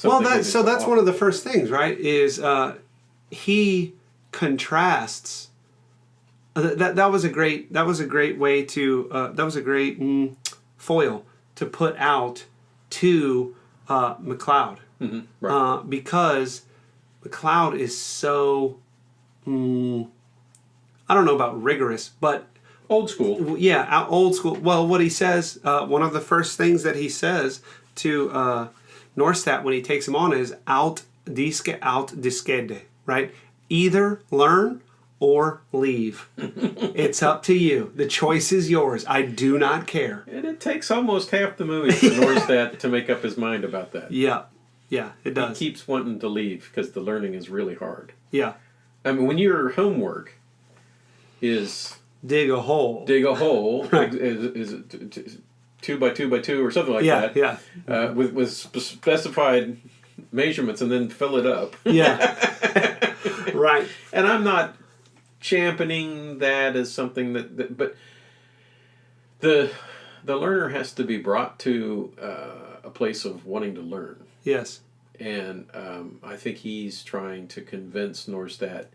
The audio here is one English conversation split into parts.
Well, that's one of the first things, right? Is he contrasts. That was a great way to that was a great foil to put out to McLeod, right. because McLeod is so I don't know about rigorous, but old school. Yeah, old school. Well, what he says, one of the first things that he says to Norstad when he takes him on is out discede, right? Either learn or leave. It's up to you. The choice is yours. I do not care. And it takes almost half the movie for Norstad to make up his mind about that. Yeah, it does. He keeps wanting to leave because the learning is really hard. Yeah. I mean, when your homework is dig a hole, right. is 2 by 2 by 2 or something like that. Yeah. With specified measurements, and then fill it up. Yeah. Right. And I'm not championing that as something but the learner has to be brought to a place of wanting to learn. Yes. And I think he's trying to convince Norstad,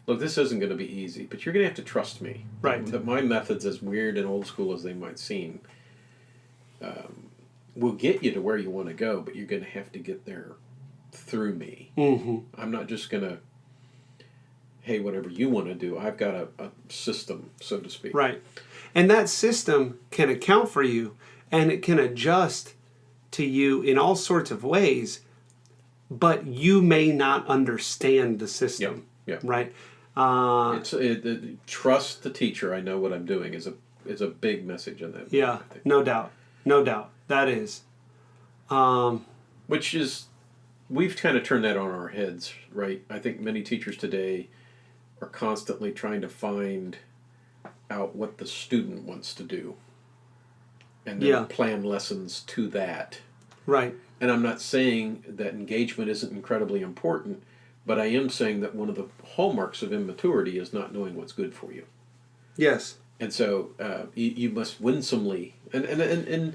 look, this isn't going to be easy, but you're going to have to trust me. Right. That my methods, as weird and old school as they might seem, will get you to where you want to go, but you're going to have to get there through me. Mm-hmm. I'm not just going to, hey, whatever you want to do. I've got a system, so to speak. Right. And that system can account for you, and it can adjust to you in all sorts of ways, but you may not understand the system. Yeah. Right? Trust the teacher. I know what I'm doing is a big message in that. Yeah, no doubt. That is. Which is, we've kind of turned that on our heads, right? I think many teachers today are constantly trying to find out what the student wants to do, and then plan lessons to that. Right. And I'm not saying that engagement isn't incredibly important, but I am saying that one of the hallmarks of immaturity is not knowing what's good for you. Yes. And so you must winsomely, and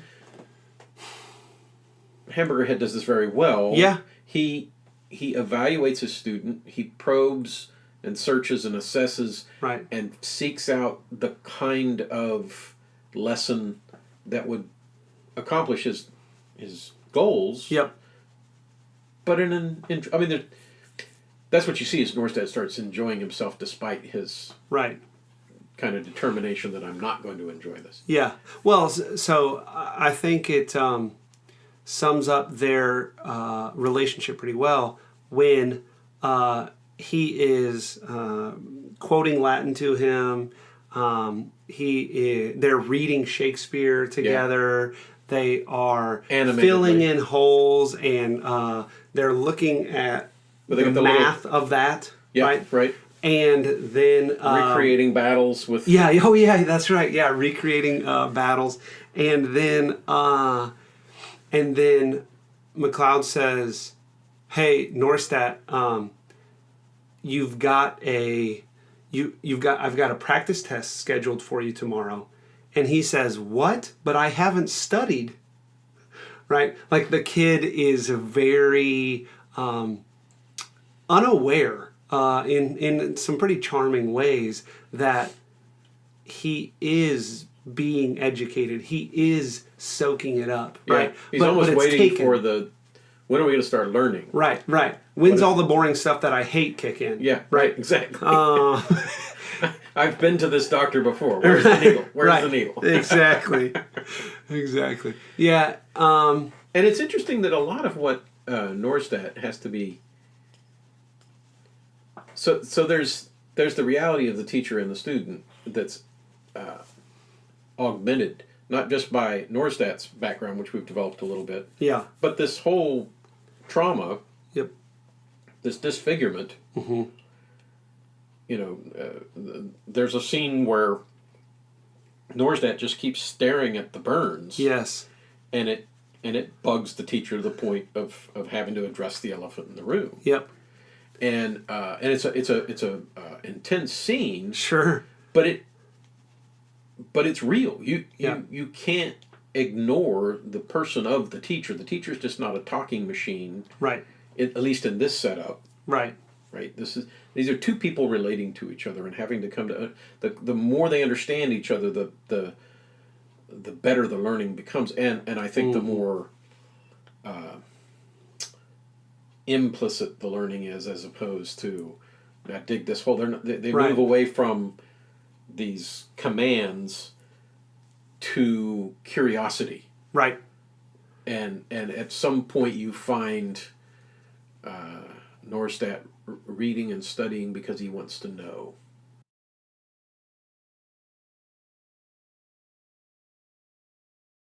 Hamburger Head does this very well. Yeah. He evaluates his student. He probes and searches and assesses, right, and seeks out the kind of lesson that would accomplish his goals. Yep. But that's what you see as Norstad starts enjoying himself despite his right kind of determination that I'm not going to enjoy this. Yeah. Well, so I think it sums up their relationship pretty well when he is quoting Latin to him. They're reading Shakespeare together. Yeah. They are filling in holes, and they're looking at the math of that. Yeah, right. And then recreating battles with. Yeah. Oh, yeah. That's right. Yeah, recreating battles, and then McLeod says, "Hey, Norstad, I've got a practice test scheduled for you tomorrow." And he says, "What? But I haven't studied." Right? Like the kid is very unaware in some pretty charming ways that he is being educated. He is soaking it up. Right? Yeah, he's almost waiting for when are we going to start learning? Right. When's all the boring stuff that I hate kick in? Yeah, right, exactly. I've been to this doctor before. Where's the needle? Where's the needle? Exactly. Yeah. And it's interesting that a lot of what Norstad has to be... So there's the reality of the teacher and the student that's augmented, not just by Norstad's background, which we've developed a little bit. Yeah. But this whole trauma, yep, this disfigurement, mm-hmm. There's a scene where Norstad just keeps staring at the burns. Yes. And it bugs the teacher to the point of having to address the elephant in the room. Yep. And it's a intense scene. Sure. But it's real. You can't ignore the person of the teacher. The teacher's just not a talking machine, Right. at least in this setup. Right. Right. These are two people relating to each other and having to come to the more they understand each other, the better the learning becomes, and I think the more implicit the learning is, as opposed to, I dig this whole. They Right. move away from these commands to curiosity, Right. and at some point you find Norstad reading and studying because he wants to know.